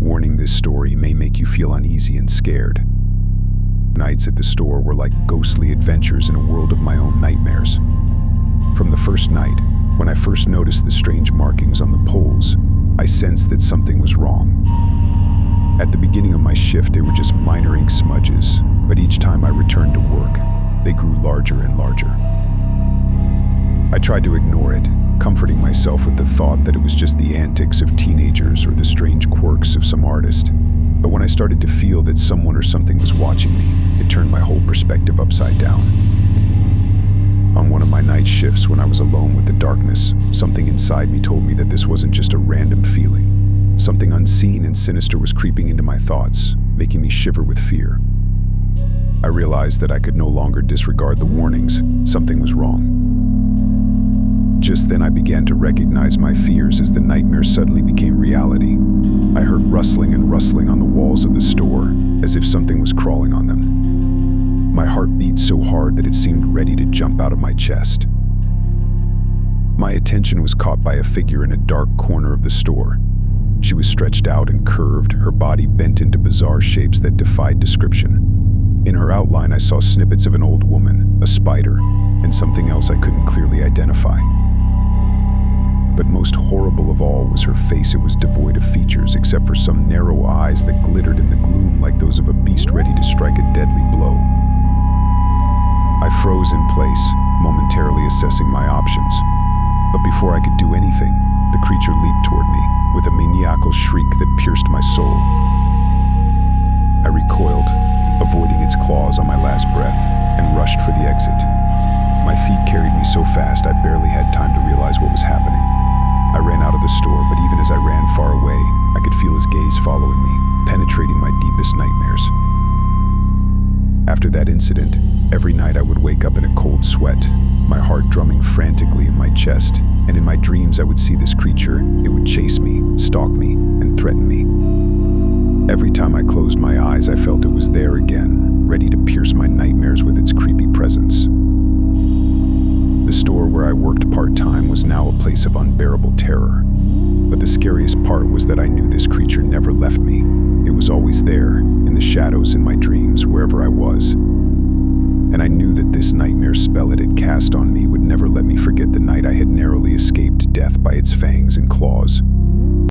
Warning: this story may make you feel uneasy and scared. Nights at the store were like ghostly adventures in a world of my own nightmares. From the first night, when I first noticed the strange markings on the poles, I sensed that something was wrong. At the beginning of my shift, they were just minor ink smudges, but each time I returned to work, they grew larger and larger. I tried to ignore it, comforting myself with the thought that it was just the antics of teenagers or the strange quirks of some artist. But when I started to feel that someone or something was watching me, it turned my whole perspective upside down. On one of my night shifts, when I was alone with the darkness, something inside me told me that this wasn't just a random feeling. Something unseen and sinister was creeping into my thoughts, making me shiver with fear. I realized that I could no longer disregard the warnings. Something was wrong. Just then I began to recognize my fears as the nightmare suddenly became reality. I heard rustling and rustling on the walls of the store, as if something was crawling on them. My heart beat so hard that it seemed ready to jump out of my chest. My attention was caught by a figure in a dark corner of the store. She was stretched out and curved, her body bent into bizarre shapes that defied description. In her outline, I saw snippets of an old woman, a spider, and something else I couldn't clearly identify. But most horrible of all was her face. It was devoid of features except for some narrow eyes that glittered in the gloom like those of a beast ready to strike a deadly blow. I froze in place, momentarily assessing my options. But before I could do anything, the creature leaped toward me with a maniacal shriek that pierced my soul. I recoiled, avoiding its claws on my last breath, and rushed for the exit. My feet carried me so fast I barely had time to realize what was happening. I ran out of the store, but even as I ran far away, I could feel his gaze following me, penetrating my deepest nightmares. After that incident, every night I would wake up in a cold sweat, my heart drumming frantically in my chest, and in my dreams I would see this creature. It would chase me, stalk me, and threaten me. Every time I closed my eyes, I felt it was there again, ready to pierce my nightmares with its creepy presence. The store where I worked part-time was now a place of unbearable terror. But the scariest part was that I knew this creature never left me. It was always there, in the shadows, in my dreams, wherever I was. And I knew that this nightmare spell it had cast on me would never let me forget the night I had narrowly escaped death by its fangs and claws.